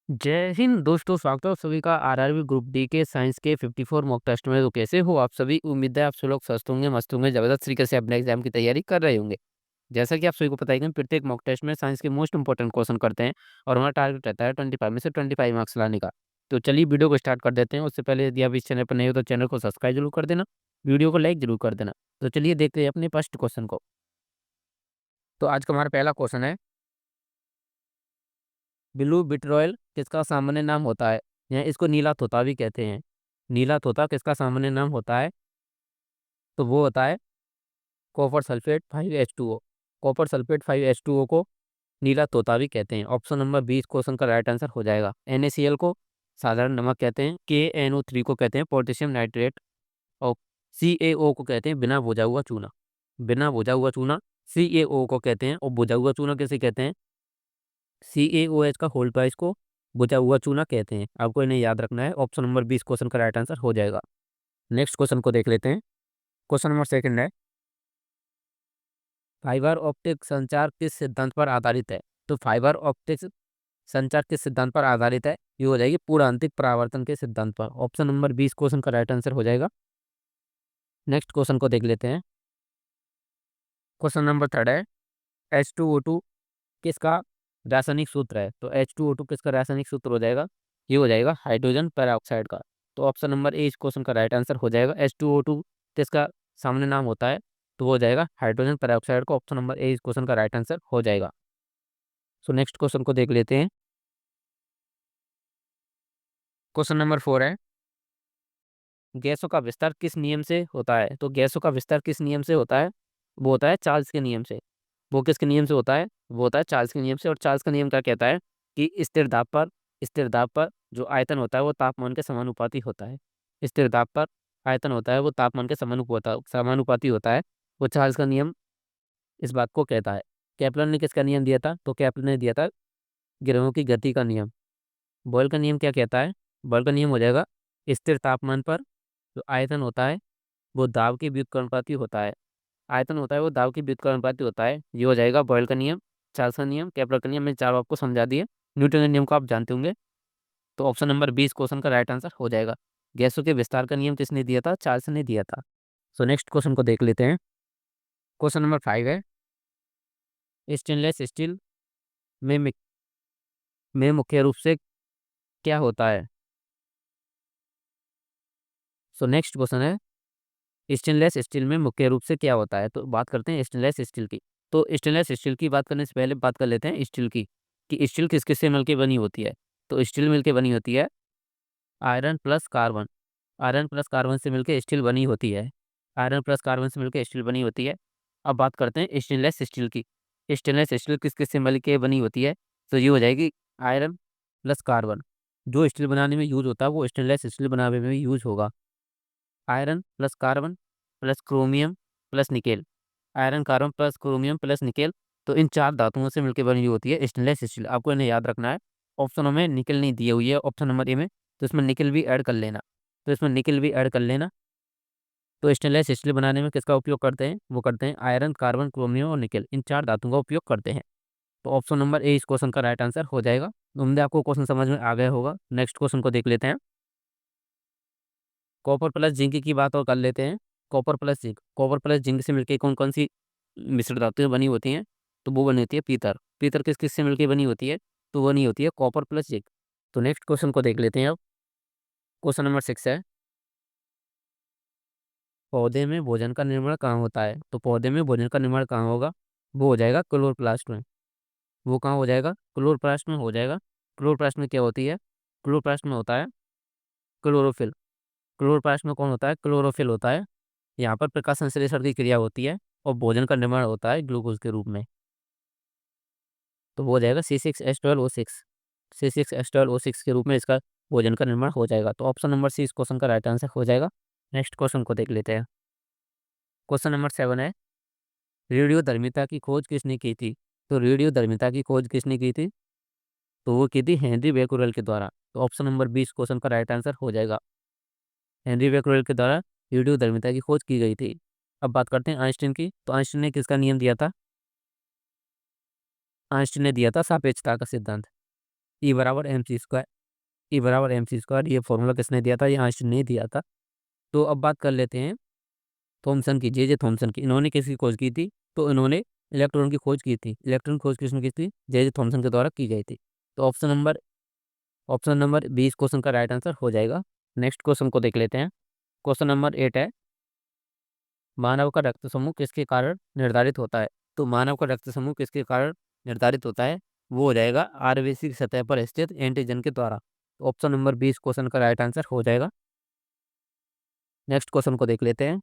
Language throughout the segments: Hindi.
जय हिंद दोस्तों, स्वागत है आप सभी का आरआरबी ग्रुप डी के साइंस के 54 मॉक टेस्ट में। तो कैसे हो आप सभी? उम्मीद है आप सब लोग स्वस्थ होंगे, मस्त होंगे, जबरदस्त तरीके से अपने एग्जाम की तैयारी कर रहे होंगे। जैसा कि आप सभी को पता है कि हम प्रत्येक मॉक टेस्ट में साइंस के मोस्ट इंपॉर्टेंट क्वेश्चन करते हैं और हमारा टारगेट रहता है 25 में से 25 मार्क्स लाने का। तो चलिए वीडियो को स्टार्ट कर देते हैं। उससे पहले यदि आप इस चैनल पर नहीं हो तो चैनल को सब्सक्राइब जरूर कर देना, वीडियो को लाइक जरूर कर देना। तो चलिए देखते हैं अपने फर्स्ट क्वेश्चन को। तो आज का हमारा पहला क्वेश्चन है, ब्लू बिटरॉयल किसका सामान्य नाम होता है? या इसको नीला तोता भी कहते हैं। नीला तोता किसका सामान्य नाम होता है? तो वो होता है copper sulphate 5H2O। Copper sulphate 5H2O को नीला तोता भी कहते हैं। ऑप्शन नंबर 20 क्वेश्चन का राइट आंसर हो जाएगा। NaCl को साधारण नमक कहते हैं। KNO3 को कहते हैं पोटेशियम नाइट्रेट। और CaO को कहते हैं बिना बुझा हुआ चूना। बिना बुझा हुआ चूना CaO को कहते हैं। और बुझा हुआ चूना कैसे कहते हैं? CaOH का होल ट्वाइस को बुझा हुआ चूना कहते हैं। आपको इन्हें याद रखना है। ऑप्शन नंबर 20 क्वेश्चन का राइट आंसर हो जाएगा। नेक्स्ट क्वेश्चन को देख लेते हैं। क्वेश्चन नंबर सेकंड है, फाइबर ऑप्टिक संचार किस सिद्धांत पर आधारित है? तो फाइबर ऑप्टिक संचार किस सिद्धांत पर आधारित है? ये हो जाएगी पूर्णांतिक परावर्तन के सिद्धांत पर। ऑप्शन नंबर 20 क्वेश्चन का राइट आंसर हो जाएगा। नेक्स्ट क्वेश्चन को देख लेते हैं। क्वेश्चन नंबर थर्ड है, H2O2 किसका रासायनिक सूत्र है? तो H2O2 किसका रासायनिक सूत्र हो जाएगा? ये हो जाएगा हाइड्रोजन पेरोक्साइड का। तो ऑप्शन नंबर ए इस क्वेश्चन का राइट आंसर हो जाएगा। H2O2 किसका सामने नाम होता है? तो वो हो जाएगा हाइड्रोजन पेरोक्साइड का। ऑप्शन नंबर ए इस क्वेश्चन का राइट आंसर हो जाएगा। सो नेक्स्ट क्वेश्चन को देख लेते हैं। क्वेश्चन नंबर 4 है, गैसों का विस्तार किस नियम से होता है? तो गैसों का विस्तार किस नियम से होता है? वो होता है चार्ल्स के नियम से। वो किसके नियम से होता है? वो होता है चार्ल्स के नियम से। और चार्ल्स का नियम क्या कहता है कि स्थिर दाब पर जो आयतन होता है वो तापमान के समानुपाती होता है। स्थिर दाब पर आयतन होता है वो तापमान के समानुपाती होता है। वो चार्ल्स का नियम इस बात को कहता है। केपलर ने किसका नियम दिया था? तो केपलर ने दिया था ग्रहों की गति का नियम। बॉयल का नियम क्या कहता है? बॉयल का नियम हो जाएगा स्थिर तापमान पर जो आयतन होता है वो दाब के व्युत्क्रमानुपाती होता है। आयतन होता है वो दाब के व्युत्क्रमानुपाती होता है। ये हो जाएगा बॉयल का नियम, चार्ल्स का नियम, केपलर का नियम। मैंने चारों आपको समझा दिए। न्यूटन के नियम को आप जानते होंगे। तो ऑप्शन नंबर 20 क्वेश्चन का राइट आंसर हो जाएगा। गैसों के विस्तार का नियम किसने दिया था? चार्ल्स ने दिया था। सो नेक्स्ट क्वेश्चन को देख लेते हैं। क्वेश्चन नंबर 5 है, स्टेनलेस स्टील में मुख्य रूप से क्या होता है? सो नेक्स्ट क्वेश्चन है, स्टेनलेस स्टील में मुख्य रूप से क्या होता है? तो बात करते हैं स्टेनलेस स्टील की। तो स्टेनलेस स्टील की बात करने से पहले बात कर लेते हैं स्टील की, कि स्टील किस किस से मिलकर बनी होती है। तो स्टील मिलकर बनी होती है iron plus carbon. Iron plus carbon से मिलकर स्टील बनी होती है। आयरन प्लस कार्बन से मिलकर स्टील बनी होती है। अब बात करते हैं स्टेनलेस स्टील की। स्टेनलेस स्टील किस किस से मिलकर बनी होती है? तो ये हो जाएगी आयरन प्लस कार्बन। जो स्टील बनाने में यूज होता है वो स्टेनलेस स्टील बनाने में भी यूज होगा। Iron plus carbon plus chromium plus nickel. Iron carbon plus chromium plus nickel. तो इन चार धातुओं से मिलकर बनी होती है स्टेनलेस स्टील। आपको इन्हें याद रखना है। ऑप्शनों में निकेल नहीं दी हुई है ऑप्शन नंबर ए में, तो इसमें निकेल भी ऐड कर लेना। तो इसमें निकेल भी ऐड कर लेना। तो स्टेनलेस स्टील बनाने में किसका उपयोग करते हैं? वो करते हैं आयरन कार्बन क्रोमियम और निकेल, इन चार धातुओं का उपयोग करते हैं। तो ऑप्शन नंबर ए इस क्वेश्चन का राइट आंसर हो जाएगा। उम्मीद है आपको क्वेश्चन समझ में आ गया होगा। नेक्स्ट क्वेश्चन को देख लेते हैं। कॉपर प्लस जिंक की बात और कर लेते हैं। कॉपर प्लस जिंक से मिलकर कौन कौन सी मिश्र धातुएं बनी होती हैं? तो वो बनी होती है पीतल। पीतल किस किस से मिलकर बनी होती है? तो वो बनी होती है कॉपर प्लस जिंक। तो नेक्स्ट क्वेश्चन को देख लेते हैं अब। क्वेश्चन नंबर 6 है, पौधे में भोजन का निर्माण कहाँ होता है? तो पौधे में भोजन का निर्माण कहाँ होगा? वो हो जाएगा क्लोरोप्लास्ट में। वो कहाँ हो जाएगा? क्लोरोप्लास्ट में हो जाएगा। क्लोरोप्लास्ट में क्या होती है? क्लोरोप्लास्ट में होता है क्लोरोफिल। क्लोरोप्लास्ट में कौन होता है? क्लोरोफिल होता है। यहाँ पर प्रकाश संश्लेषण की क्रिया होती है और भोजन का निर्माण होता है ग्लूकोज के रूप में। तो वो हो जाएगा C6H12O6। C6H12O6 के रूप में इसका भोजन का निर्माण हो जाएगा। तो ऑप्शन नंबर सी इस क्वेश्चन का राइट आंसर हो जाएगा। नेक्स्ट क्वेश्चन को देख लेते हैं। क्वेश्चन नंबर 7 है, रेडियोधर्मिता की खोज किसने की थी? तो रेडियोधर्मिता की खोज किसने की थी? तो वो की थी हेनरी बेकुरेल के द्वारा। तो ऑप्शन नंबर 20 क्वेश्चन का राइट आंसर हो जाएगा। हेनरी बेकुरेल के द्वारा रेडियोधर्मिता की खोज की गई थी। अब बात करते हैं आइंस्टीन की। तो आइंस्टीन ने किसका नियम दिया था? आइंस्टीन ने दिया था सापेक्षता का सिद्धांत। ई बराबर एम सी स्क्वायर, ई बराबर एम सी स्क्वायर। ये फॉर्मूला किसने दिया था? ये आइंस्टीन ने दिया था। तो अब बात कर लेते हैं थॉमसन की, जे थॉमसन की। इन्होंने किसकी खोज की थी? तो इन्होंने इलेक्ट्रॉन की खोज की थी। इलेक्ट्रॉन की खोज किसने की थी? जे थॉमसन के द्वारा की गई थी। तो ऑप्शन नंबर 20 क्वेश्चन का राइट आंसर हो जाएगा। नेक्स्ट क्वेश्चन को देख लेते हैं। क्वेश्चन नंबर 8 है, मानव का रक्त समूह किसके कारण निर्धारित होता है? तो मानव का रक्त समूह किसके कारण निर्धारित होता है? वो हो जाएगा आरबीसी की सतह पर स्थित एंटीजन के द्वारा। तो ऑप्शन नंबर 20 क्वेश्चन का राइट आंसर हो जाएगा। नेक्स्ट क्वेश्चन को देख लेते हैं।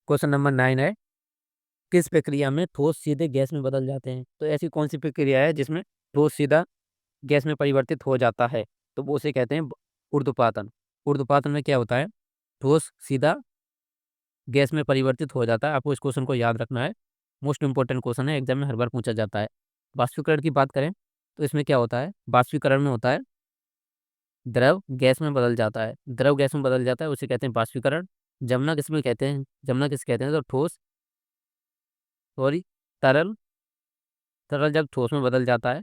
क्वेश्चन नंबर 9 है, किस प्रक्रिया में ठोस सीधे गैस में बदल जाते हैं? तो ऐसी कौन सी प्रक्रिया है जिसमें ठोस सीधा गैस में परिवर्तित हो जाता है? तो वो उसे कहते हैं ऊर्ध्वपातन। ऊर्ध्वपातन में क्या होता है? ठोस सीधा गैस में परिवर्तित हो जाता है। आपको इस क्वेश्चन को याद रखना है, मोस्ट इंपॉर्टेंट क्वेश्चन है, एग्जाम में हर बार पूछा जाता है। वाष्पीकरण की बात करें तो इसमें क्या होता है? वाष्पीकरण में होता है द्रव गैस में बदल जाता है, द्रव गैस में बदल जाता है, उसे कहते हैं वाष्पीकरण। जमना किस में कहते हैं? जमना किस कहते हैं? तो ठोस, सॉरी, तरल, तरल जब ठोस में बदल जाता है,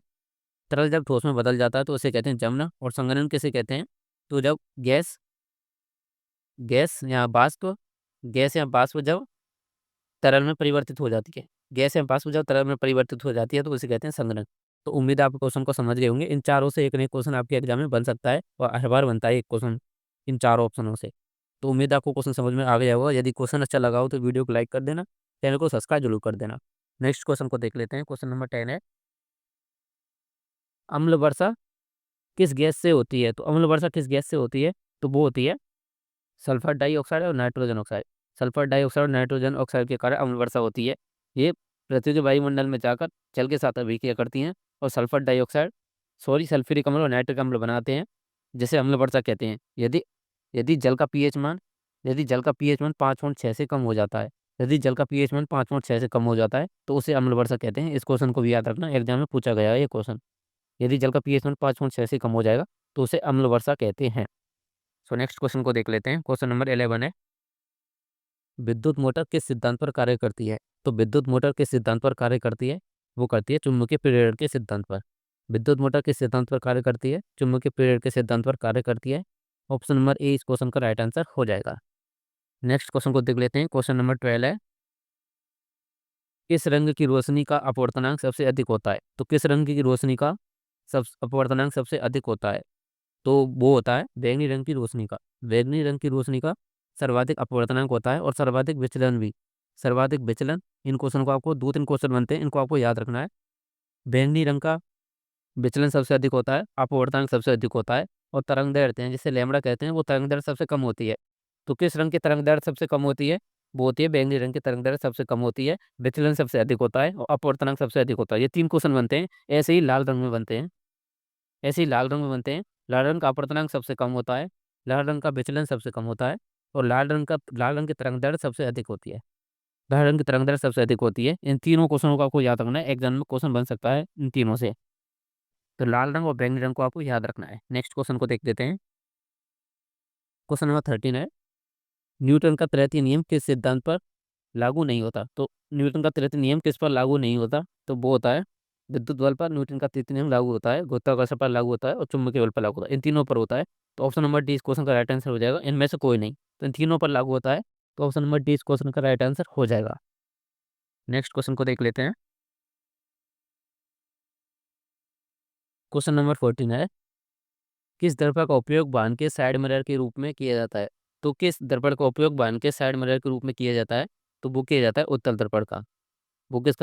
तरल जब ठोस में बदल जाता है तो उसे कहते हैं जमना। और संघनन किसे कहते हैं? तो जब गैस गैस या बाष्प गैस या बाष्प जब तरल में परिवर्तित हो जाती है, गैस या बाष्प जब तरल में परिवर्तित हो जाती है तो उसे कहते हैं संघनन। तो उम्मीद है आप क्वेश्चन को समझ गए होंगे। इन चारों से एक न एक क्वेश्चन आपके एग्जाम में बन सकता है और हर बार बनता है एक क्वेश्चन इन चारों ऑप्शनों से। तो उम्मीद है आपको क्वेश्चन समझ में आ गया होगा। यदि क्वेश्चन अच्छा लगा हो तो वीडियो को लाइक कर देना, चैनल को सब्सक्राइब जरूर कर देना। नेक्स्ट क्वेश्चन को देख लेते हैं। क्वेश्चन नंबर 10 है, अम्ल वर्षा किस गैस से होती है? तो अम्ल वर्षा किस गैस से होती है? तो वो होती है सल्फर डाइऑक्साइड और नाइट्रोजन ऑक्साइड। सल्फर डाइऑक्साइड और नाइट्रोजन ऑक्साइड के कारण अम्ल वर्षा होती है। ये पृथ्वी के वायुमंडल में जाकर जल के साथ अभिक्रिया करती हैं और सल्फर डाइऑक्साइड, सॉरी, सल्फ्यूरिक अम्ल और नाइट्रिक अम्ल बनाते हैं, जिसे अम्ल वर्षा कहते हैं। यदि यदि जल का पीएच मान यदि जल का पीएच मान 5.6 से कम हो जाता है, यदि जल का पीएच मान 5.6 से कम हो जाता है तो उसे अम्ल वर्षा कहते हैं। इस क्वेश्चन को भी याद रखना, एग्जाम में पूछा गया है ये क्वेश्चन। यदि जल का पीएच मान 5.6 से कम हो जाएगा तो उसे अम्ल वर्षा कहते हैं। सो नेक्स्ट क्वेश्चन को देख लेते हैं। क्वेश्चन नंबर 11 है, विद्युत मोटर किस सिद्धांत पर कार्य करती है? तो विद्युत मोटर किस सिद्धांत पर कार्य करती है? वो करती है चुंबकीय प्रेरण के सिद्धांत पर। विद्युत मोटर किस सिद्धांत पर कार्य करती है? चुंबकीय प्रेरण के सिद्धांत पर कार्य करती है। ऑप्शन नंबर ए इस क्वेश्चन का राइट आंसर हो जाएगा। नेक्स्ट क्वेश्चन को देख लेते हैं। क्वेश्चन नंबर 12 है, किस रंग की रोशनी का अपवर्तनांक सबसे अधिक होता है? तो किस रंग की रोशनी का सब अपवर्तनांक सबसे अधिक होता है? तो वो होता है बैंगनी रंग की रोशनी का। बैंगनी रंग की रोशनी का सर्वाधिक अपवर्तनांक होता है और सर्वाधिक विचलन भी। सर्वाधिक विचलन, इन क्वेश्चन को आपको 2-3 क्वेश्चन बनते हैं, इनको आपको याद रखना है। बैंगनी रंग का विचलन सबसे अधिक होता है, अपवर्तनांक सबसे अधिक होता है, और तरंग दैर्ध्य हैं जिसे लैम्बडा कहते हैं, वो तरंग दैर्ध्य सबसे कम होती है। तो किस रंग की तरंग दैर्ध्य सबसे कम होती है? वो होती है बैंगनी रंग की तरंग दैर्ध्य सबसे कम होती है, विचलन सबसे अधिक होता है और अपवर्तनांक सबसे अधिक होता है। ये 3 क्वेश्चन बनते हैं। ऐसे ही लाल रंग में बनते हैं, ऐसे ही लाल रंग में बनते हैं। लाल रंग का अपवर्तनांक सबसे कम होता है, लाल रंग का विचलन सबसे कम होता है, और लाल रंग की तरंग दैर्ध्य सबसे अधिक होती है। लाल रंग की तरंग दैर्ध्य सबसे अधिक होती है। इन तीनों क्वेश्चनों को आपको याद रखना है, एग्जाम में क्वेश्चन बन सकता है इन तीनों से। तो लाल रंग और बैंगनी रंग को आपको याद रखना है। नेक्स्ट क्वेश्चन को देख लेते हैं। क्वेश्चन नंबर 13 है, न्यूटन का तृतीय नियम किस सिद्धांत पर लागू नहीं होता? तो न्यूटन का तृतीय नियम किस पर लागू नहीं होता? तो वो होता है विद्युत बल पर न्यूटन का तृतीय नियम लागू होता है, गुरुत्वाकर्षण पर लागू होता है और चुंबकीय बल पर लागू होता है। इन तीनों पर होता है। तो ऑप्शन नंबर डी इस क्वेश्चन का राइट आंसर हो जाएगा। इनमें से कोई नहीं, तो इन तीनों पर लागू होता है। तो ऑप्शन नंबर डी इस क्वेश्चन का राइट आंसर हो जाएगा। नेक्स्ट क्वेश्चन को देख लेते हैं। क्वेश्चन नंबर 14 है, किस दर्पण का उपयोग वाहन के साइड मिरर के रूप में किया जाता है? तो किस दर्पण का उपयोग वाहन के साइड मिरर के रूप में किया जाता है? तो वो किया जाता है उत्तल दर्पण का। वो किस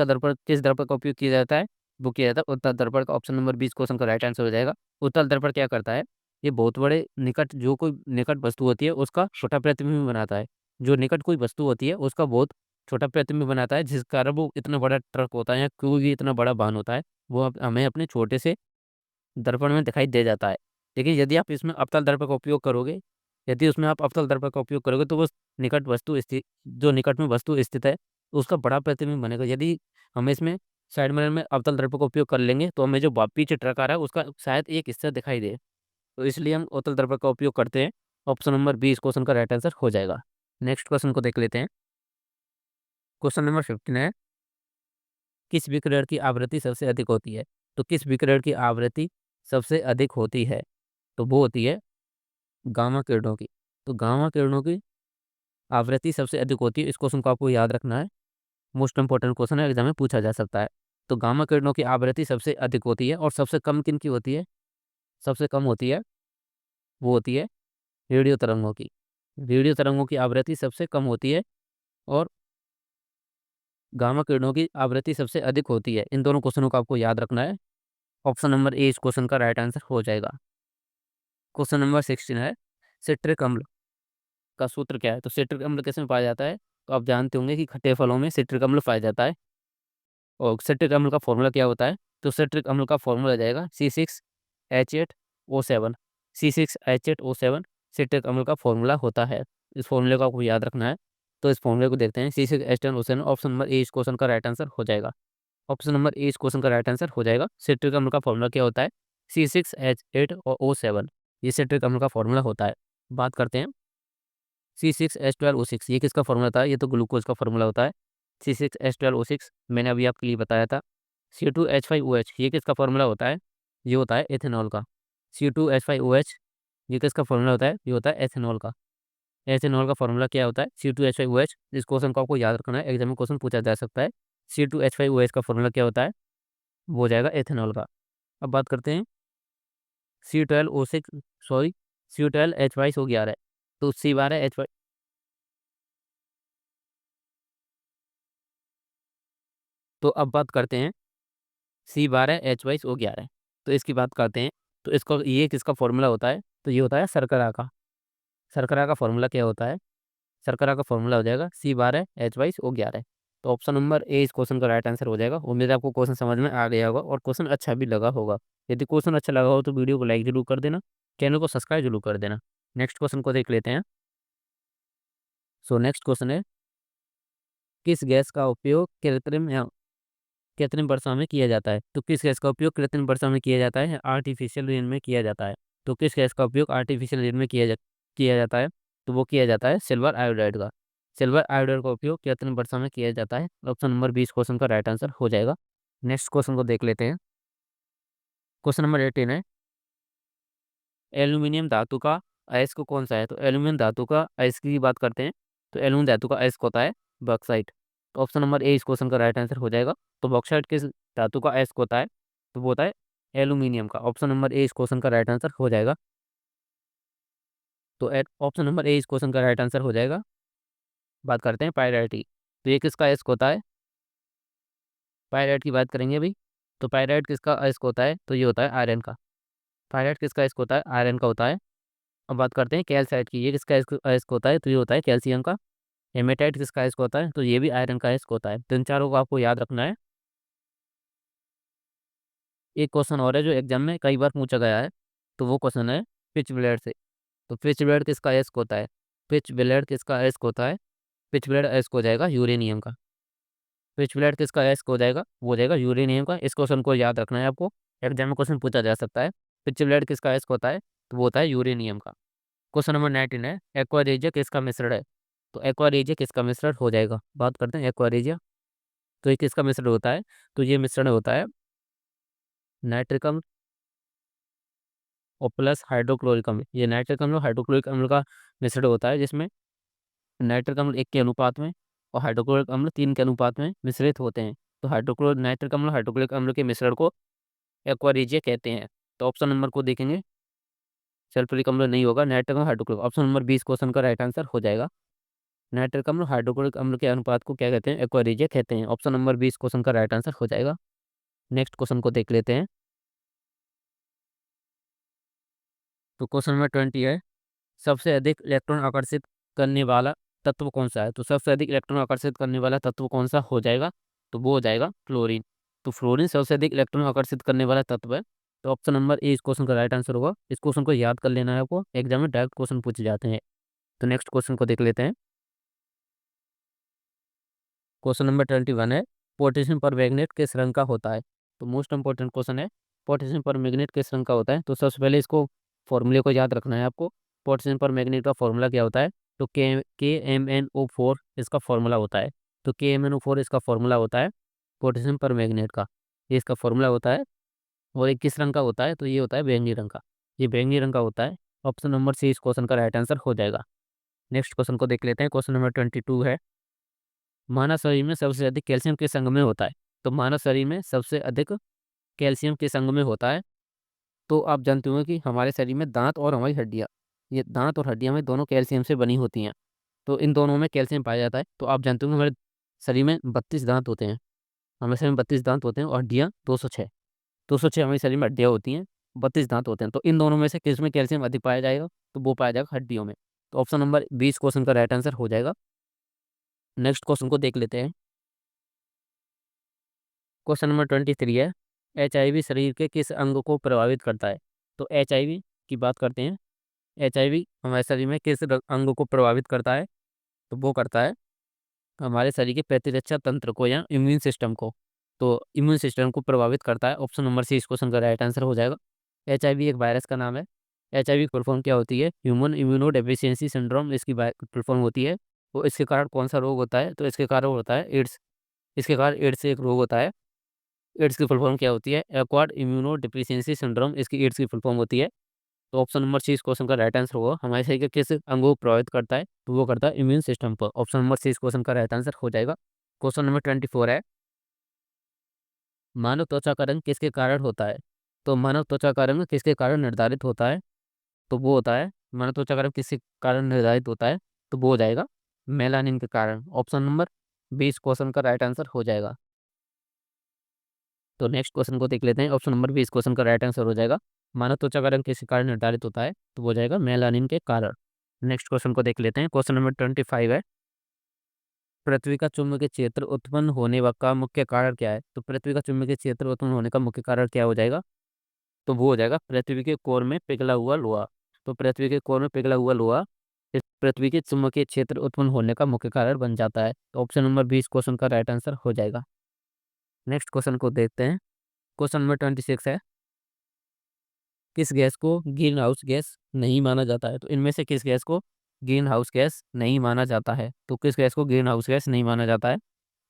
दर्पण का उपयोग किया जाता है? वो किया जाता है उत्तल दर्पण का। ऑप्शन नंबर 20 क्वेश्चन का राइट आंसर हो जाएगा। उत्तल दर्पण क्या करता है? ये बहुत बड़े निकट, जो कोई निकट वस्तु होती है उसका छोटा प्रतिबिंब बनाता है। जो निकट कोई वस्तु होती है उसका बहुत छोटा प्रतिबिंब बनाता है, जिस कारण वो इतना बड़ा ट्रक होता है या कोई भी इतना बड़ा वाहन होता है, वो हमें अपने छोटे से दर्पण में दिखाई दे जाता है। लेकिन यदि आप इसमें अवतल दर्पण का उपयोग करोगे, यदि उसमें आप अवतल दर्पण का उपयोग करोगे तो वो जो निकट में वस्तु स्थित है उसका बड़ा प्रतिबिंब बनेगा। यदि हम इसमें साइड मिरर में अवतल दर्पण का उपयोग कर लेंगे तो हमें जो पीछे ट्रक आ रहा है उसका शायद एक हिस्सा दिखाई दे। तो इसलिए हम अवतल दर्पण का उपयोग करते हैं। ऑप्शन नंबर 20 क्वेश्चन का राइट आंसर हो जाएगा। नेक्स्ट क्वेश्चन को देख लेते हैं। क्वेश्चन नंबर 15 है, किस विकिरण की आवृत्ति सबसे अधिक होती है? तो किस विकिरण की आवृत्ति सबसे अधिक होती है? तो वो होती है गामा किरणों की। तो गामा किरणों की आवृत्ति सबसे अधिक होती है। इस क्वेश्चन को आपको याद रखना है, मोस्ट इंपॉर्टेंट क्वेश्चन है, एग्जाम में पूछा जा सकता है। तो गामा किरणों की आवृत्ति सबसे अधिक होती है और सबसे कम किन की होती है? सबसे कम होती है, वो होती है रेडियो तरंगों की। रेडियो तरंगों की आवृत्ति सबसे कम होती है और गामा किरणों की आवृत्ति सबसे अधिक होती है। इन दोनों क्वेश्चनों को आपको याद रखना है। ऑप्शन नंबर ए इस क्वेश्चन का राइट आंसर हो जाएगा। क्वेश्चन नंबर 16 है, सिट्रिक अम्ल का सूत्र क्या है? तो सिट्रिक अम्ल किस में पाया जाता है? तो आप जानते होंगे कि खट्टे फलों में सिट्रिक अम्ल पाया जाता है। और सिट्रिक अम्ल का फॉर्मूला क्या होता है? तो सिट्रिक अम्ल का फॉर्मूला आ जाएगा C6H8O7। C6H8O7 सिट्रिक अम्ल का फॉर्मूला होता है। इस फॉर्मूले को आपको याद रखना है। तो इस फॉर्मूले को देखते हैं, C6H10O7। ऑप्शन नंबर ए इस क्वेश्चन का राइट आंसर हो जाएगा। ऑप्शन नंबर ए इस क्वेश्चन का राइट आंसर हो जाएगा। सिट्रिक अम्ल का फॉर्मूला क्या होता है? C6H8O7, ये सिट्रिक अम्ल का फॉर्मूला होता है। बात करते हैं C6H12O6, ये किसका फॉर्मूला था? ये तो ग्लूकोज का फॉर्मूला होता है। C6H12O6 मैंने अभी आपके लिए बताया था। C2H5OH, ये किसका फॉर्मूला होता है? ये होता है एथेनॉल का। C2H5OH, ये किसका फॉर्मूला होता है? ये होता है एथेनॉल का। एथेनॉल का फॉर्मूला क्या होता है? C2H5OH। इस क्वेश्चन को आपको याद रखना है, एग्जाम में क्वेश्चन पूछा जा सकता है। C2H5OH का फॉर्मूला क्या होता है? वो हो जाएगा एथेनॉल का। अब बात करते हैं C12O6, सॉरी C12H22O11। तो C12H, तो अब बात करते हैं C12H22O11। तो इसकी बात करते हैं। तो इसको, ये किसका फॉर्मूला होता है? तो ये होता है शर्करा का। शर्करा का फॉर्मूला क्या होता है? शर्करा का फॉर्मूला हो जाएगा C12H22O11। तो ऑप्शन नंबर ए इस क्वेश्चन का राइट आंसर हो जाएगा। उम्मीद है आपको क्वेश्चन समझ में आ गया होगा और क्वेश्चन अच्छा भी लगा होगा। यदि क्वेश्चन अच्छा लगा हो तो वीडियो को लाइक जरूर कर देना, चैनल को सब्सक्राइब जरूर कर देना। नेक्स्ट क्वेश्चन को देख लेते हैं। सो नेक्स्ट क्वेश्चन है, किस गैस का उपयोग कृत्रिम वर्षा में किया जाता है? तो किस गैस का उपयोग कृत्रिम वर्षा में किया जाता है? आर्टिफिशियल रेन में किया जाता है। तो किस गैस का उपयोग आर्टिफिशियल रेन में किया जाता है? तो वो किया जाता है सिल्वर आयोडाइड का। सिल्वर आयोडाइड का उपयोग कृत्रिम वर्षा में किया जाता है। ऑप्शन नंबर 20 क्वेश्चन का राइट आंसर हो जाएगा। नेक्स्ट क्वेश्चन को देख लेते हैं। क्वेश्चन नंबर 18 है, एल्यूमिनियम धातु का अयस्क कौन सा है? तो एल्यूमिनियम धातु का अयस्क की बात करते हैं। तो एल्यूमिनियम धातु का अयस्क होता है बॉक्साइट। तो ऑप्शन नंबर ए इस क्वेश्चन का राइट आंसर हो जाएगा। तो बॉक्साइट किस धातु का अयस्क होता है? तो वो होता है एल्यूमिनियम का। ऑप्शन नंबर ए इस क्वेश्चन का राइट आंसर हो जाएगा। तो ऑप्शन नंबर ए इस क्वेश्चन का राइट आंसर हो जाएगा। बात करते हैं पायराइट की। तो ये किसका अयस्क होता है? पायराइट की बात करेंगे अभी। तो पायराइट किसका अयस्क होता है? तो ये होता है आयरन का। पायराइट किसका अयस्क होता है? आयरन का होता है। अब बात करते हैं कैल्साइट की। ये किसका अयस्क होता है? तो ये होता है कैल्शियम का। हेमेटाइट किसका अयस्क होता है? तो ये भी आयरन का अयस्क होता है। तो इन चारों को आपको याद रखना है। एक क्वेश्चन और है जो एग्जाम में कई बार पूछा गया है, तो वो क्वेश्चन है पिच ब्लेड से। तो पिच ब्लेड किसका अयस्क होता है? पिच ब्लेड किसका अयस्क होता है? पिच ब्लेड अयस्क हो जाएगा यूरेनियम का। पिच ब्लेड किसका अयस्क हो जाएगा? वो हो जाएगा यूरेनियम का। इस क्वेश्चन को याद रखना है आपको, एग्जाम में क्वेश्चन पूछा जा सकता है। पिच ब्लेड किसका अयस्क होता है? तो वो होता है यूरेनियम का। क्वेश्चन नंबर 19 है, एक्वा किसका मिश्रण है? तो एक्वा किसका मिश्रण हो जाएगा? बात करते हैं एक्वा। तो ये किसका मिश्रण होता है? तो ये मिश्रण होता है नाइट्रिक अम्ल और प्लस हाइड्रोक्लोरिक अम्ल। ये नाइट्रिक अम्ल और हाइड्रोक्लोरिक अम्ल का मिश्रण होता है, जिसमें नाइट्रिक अम्ल 1 के अनुपात में और हाइड्रोक्लोरिक अम्ल 3 के अनुपात में मिश्रित होते हैं। तो नाइट्रिक अम्ल हाइड्रोक्लोरिक अम्ल के मिश्रण को एक्वा कहते हैं। तो ऑप्शन नंबर को देखेंगे, सल्फ्यूरिक अम्ल नहीं होगा, नाइट्रिक अम्ल हाइड्रोक्लोरिक। ऑप्शन नंबर 20 क्वेश्चन का राइट आंसर हो जाएगा। नाइट्रिक अम्ल हाइड्रोक्लोरिक अम्ल के अनुपात को क्या कहते हैं? एक्वा कहते हैं। ऑप्शन नंबर 20 क्वेश्चन का राइट आंसर हो जाएगा। नेक्स्ट क्वेश्चन को देख लेते हैं। तो क्वेश्चन नंबर 20 है, सबसे अधिक इलेक्ट्रॉन आकर्षित करने वाला तत्व कौन सा है? तो सबसे अधिक इलेक्ट्रॉन आकर्षित करने वाला तत्व कौन सा हो जाएगा? तो वो हो जाएगा फ्लोरीन। तो फ्लोरीन सबसे अधिक इलेक्ट्रॉन आकर्षित करने वाला तत्व है। तो ऑप्शन नंबर ए इस क्वेश्चन का राइट आंसर होगा। इस क्वेश्चन को याद कर लेना है आपको, एग्जाम में डायरेक्ट क्वेश्चन पूछे जाते हैं। तो नेक्स्ट क्वेश्चन को देख लेते हैं। क्वेश्चन नंबर 21 है, पोटेशियम पर मैग्नेट किस रंग का होता है? तो मोस्ट इंपॉर्टेंट क्वेश्चन है, पोटेशियम पर मैग्नेट किस रंग का होता है? तो सबसे पहले इसको फॉर्मूले को याद रखना है आपको। पोटेशियम पर मैग्नेट का फॉर्मूला क्या होता है? तो के MnO4 इसका फॉर्मूला होता है। तो KMnO4 इसका फॉर्मूला होता है। पोटेशियम पर मैग्नेट का, ये इसका फॉर्मूला होता है। और ये किस रंग का होता है, तो ये होता है बैंगनी रंग का, ये बैंगनी रंग का होता है। ऑप्शन नंबर सी इस क्वेश्चन का राइट आंसर हो जाएगा। नेक्स्ट क्वेश्चन को देख लेते हैं। क्वेश्चन नंबर 22 है, मानव शरीर में सबसे अधिक कैल्शियम किस अंग में होता है। तो मानव शरीर में सबसे अधिक कैल्शियम किस अंग में होता है। तो आप जानते होंगे कि हमारे शरीर में दांत और हमारी हड्डियाँ, ये दांत और हड्डियाँ में दोनों कैल्शियम से बनी होती हैं। तो इन दोनों में कैल्शियम पाया जाता है। तो आप जानते होंगे हमारे शरीर में 32 दांत होते हैं, हमारे शरीर में 32 दांत होते हैं और हड्डियाँ 206, 206 हमारे शरीर में हड्डियाँ होती हैं, 32 दांत होते हैं। तो इन दोनों में से किस में कैल्शियम अधिक पाया जाएगा, तो वो पाया जाएगा हड्डियों में। तो ऑप्शन नंबर 20 क्वेश्चन का राइट आंसर हो जाएगा। नेक्स्ट क्वेश्चन को देख लेते हैं। क्वेश्चन नंबर 23 है, HIV शरीर के किस अंग को प्रभावित करता है। तो HIV की बात करते हैं। HIV हमारे शरीर में किस अंग को प्रभावित करता है, तो वो करता है हमारे शरीर के प्रतिरक्षा तंत्र को या इम्यून सिस्टम को। तो इम्यून सिस्टम को प्रभावित करता है। ऑप्शन नंबर सी इस क्वेश्चन का राइट आंसर हो जाएगा। HIV एक वायरस का नाम है। HIV की फुल फॉर्म क्या होती है, ह्यूमन इम्यूनो डेफिशिएंसी सिंड्रोम इसकी फुल फॉर्म होती है। वो इसके कारण कौन सा रोग होता है, तो इसके कारण होता है एड्स। इसके कारण एड्स से एक रोग होता है। एड्स की फुल फॉर्म क्या होती है, एक्वायर्ड इम्यूनो डिफिशियंसी सिंड्रोम इसकी एड्स की फुल फॉर्म होती है। तो ऑप्शन नंबर सी इस क्वेश्चन का राइट आंसर होगा। हमारे शरीर के किस अंग को प्रभावित करता है, तो वो करता है इम्यून सिस्टम पर। ऑप्शन नंबर सी इस क्वेश्चन का राइट आंसर हो जाएगा। क्वेश्चन नंबर 24 है, मानव त्वचा का रंग किसके कारण होता है। तो मानव त्वचा का रंग किसके कारण निर्धारित होता है, तो वो होता है, मानव त्वचा का रंग किसके कारण निर्धारित होता है, तो वो हो जाएगा मेलानिन के कारण। ऑप्शन नंबर 20 क्वेश्चन का राइट आंसर हो जाएगा। तो नेक्स्ट क्वेश्चन को देख लेते हैं। ऑप्शन नंबर 20 क्वेश्चन का राइट आंसर हो जाएगा, मानव त्वचा का रंग किस कारण निर्धारित होता है, तो वो हो जाएगा मेलानिन के कारण। नेक्स्ट क्वेश्चन को देख लेते हैं। क्वेश्चन नंबर 25 है, पृथ्वी का चुंबकीय क्षेत्र उत्पन्न होने का मुख्य कारण क्या है। तो पृथ्वी का चुंबकीय क्षेत्र उत्पन्न होने का मुख्य कारण क्या हो जाएगा, तो वो हो जाएगा पृथ्वी के कोर में पिघला हुआ लोहा। तो पृथ्वी के कोर में पिघला हुआ लोहा इस पृथ्वी के चुंबकीय क्षेत्र उत्पन्न होने का मुख्य कारण बन जाता है। तो ऑप्शन नंबर 20 क्वेश्चन का राइट आंसर हो जाएगा। नेक्स्ट क्वेश्चन को देखते हैं। क्वेश्चन नंबर 26 है, किस गैस को ग्रीन हाउस गैस नहीं माना जाता है। तो इनमें से किस गैस को ग्रीन हाउस गैस नहीं माना जाता है। तो किस गैस को ग्रीन हाउस गैस नहीं माना जाता है,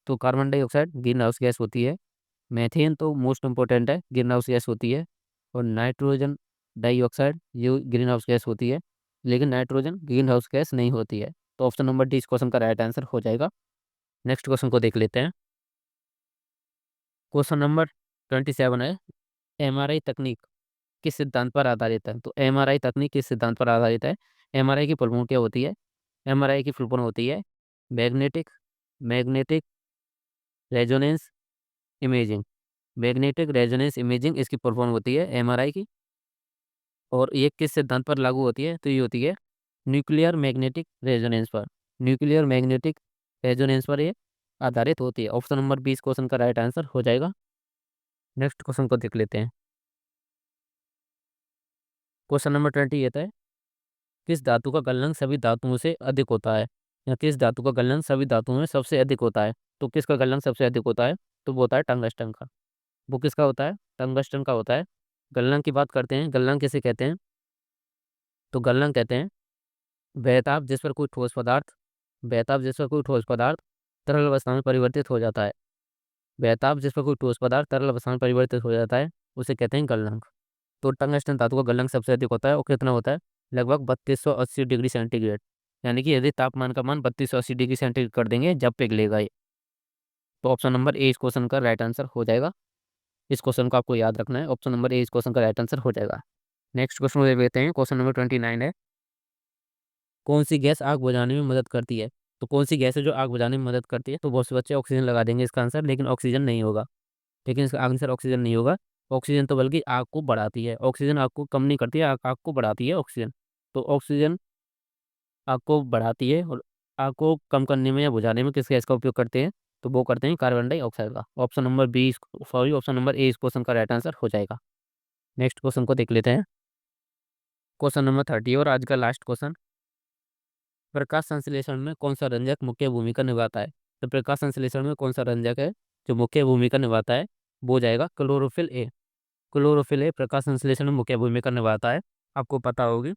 तो carbon dioxide green house gas होती है। मीथेन तो मोस्ट इंपॉर्टेंट है, ग्रीन हाउस गैस होती है। और नाइट्रोजन डाइऑक्साइड ये ग्रीन हाउस गैस होती है, लेकिन नाइट्रोजन ग्रीन हाउस गैस नहीं होती है। तो ऑप्शन नंबर डी इस क्वेश्चन का राइट आंसर हो जाएगा। नेक्स्ट क्वेश्चन को देख लेते हैं। क्वेश्चन नंबर 27 है, MRI तकनीक किस सिद्धांत पर आधारित है। तो MRI तकनीक किस सिद्धांत पर आधारित है। MRI की फुल फॉर्म क्या होती है, MRI की फुल फॉर्म होती है magnetic magnetic resonance imaging. Magnetic resonance imaging इसकी फुल फॉर्म होती है MRI की। और ये किस सिद्धांत पर लागू होती है, तो ये होती है न्यूक्लियर मैग्नेटिक रेजोनेंस पर। न्यूक्लियर मैग्नेटिक रेजोनेंस पर ये आधारित होती है। ऑप्शन नंबर 20 क्वेश्चन का राइट आंसर हो जाएगा। नेक्स्ट क्वेश्चन को देख लेते हैं। क्वेश्चन नंबर 28 है, किस धातु का गलनांक सभी धातुओं से अधिक होता है, या किस धातु का गलनांक सभी धातुओं में सबसे अधिक होता है। तो किसका गलनांक सबसे अधिक होता है, तो वो होता है टंगस्टन का। वो किसका होता है, टंगस्टन का होता है। गलनांक की बात करते हैं, गलनांक किसे कहते हैं, तो गलनांक कहते हैं बेताब जिस पर कोई ठोस पदार्थ बेताब जिस पर कोई ठोस पदार्थ तरल अवस्था में परिवर्तित हो जाता है। बेताब जिस पर कोई ठोस पदार्थ तरल अवस्था में परिवर्तित हो जाता है उसे कहते हैं गलनांक। तो टंगस्टन धातु का गलनांक सबसे अधिक होता है, और कितना होता है, लगभग 3280 डिग्री सेंटीग्रेड। यानी कि यदि तापमान का मान 3280 डिग्री सेंटीग्रेड कर देंगे जब पिघलेगा ये। तो ऑप्शन नंबर ए इस क्वेश्चन का राइट आंसर हो जाएगा। इस क्वेश्चन को आपको याद रखना है, ऑप्शन नंबर ए इस क्वेश्चन का राइट आंसर हो जाएगा। नेक्स्ट क्वेश्चन देख लेते हैं। क्वेश्चन नंबर 29 है, कौन सी गैस आग बुझाने में मदद करती है। तो कौन सी गैस है जो आग बुझाने में मदद करती है, तो बहुत से बच्चे ऑक्सीजन लगा देंगे इसका आंसर, लेकिन ऑक्सीजन नहीं होगा। लेकिन इसका आंसर ऑक्सीजन नहीं होगा। ऑक्सीजन तो बल्कि आग को बढ़ाती है, ऑक्सीजन आग को कम नहीं करती है, आग को बढ़ाती है ऑक्सीजन। तो ऑक्सीजन आग को बढ़ाती है, और आग को कम करने में या बुझाने में किस गैस का उपयोग करते हैं, तो वो करते हैं कार्बन डाइऑक्साइड का। Option number 20 sorry option number A इस क्वेश्चन का राइट आंसर हो जाएगा। नेक्स्ट क्वेश्चन को देख लेते हैं। क्वेश्चन नंबर 30 और आज का लास्ट क्वेश्चन, प्रकाश संश्लेषण में कौन सा रंजक मुख्य भूमिका निभाता है। तो प्रकाश संश्लेषण में कौन सा रंजक है जो मुख्य भूमिका निभाता है, वो हो जाएगा क्लोरोफिल ए। क्लोरोफिल ए प्रकाश संश्लेषण में मुख्य भूमिका निभाता है। आपको पता होगी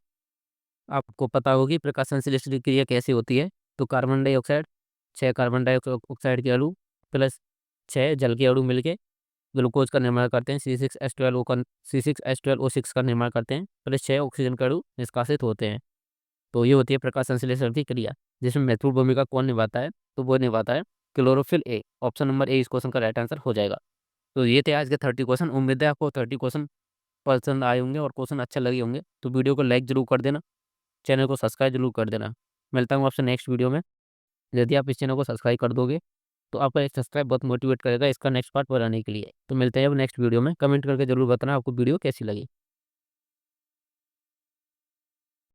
आपको पता होगी प्रकाश संश्लेषण की क्रिया कैसी होती है। तो कार्बन डाइऑक्साइड 6 कार्बन डाइऑक्साइड के अणु प्लस 6 जल के अणु मिलके ग्लूकोज का निर्माण करते हैं, C6H12O6 का निर्माण करते हैं, प्लस 6 ऑक्सीजन के अणु निष्कासित होते हैं। तो ये होती है प्रकाश संश्लेषण की क्रिया, जिसमें महत्वपूर्ण भूमिका कौन निभाता है? तो वो निभाता है chlorophyll A. Option number A इस क्वेश्चन का राइट आंसर हो जाएगा। तो ये थे आज के 30 क्वेश्चन। उम्मीद है आपको 30 क्वेश्चन पसंद आए होंगे और क्वेश्चन अच्छे लगे होंगे। तो वीडियो को लाइक जरूर कर देना, चैनल को सब्सक्राइब जरूर कर देना। मिलता हूँ आपसे नेक्स्ट वीडियो में। यदि आप इस चैनल को सब्सक्राइब कर दोगे तो आपका एक सब्सक्राइब बहुत मोटिवेट करेगा इसका नेक्स्ट पार्ट बनाने के लिए। तो मिलते हैं अब नेक्स्ट वीडियो में। कमेंट करके जरूर बताना आपको वीडियो कैसी लगी।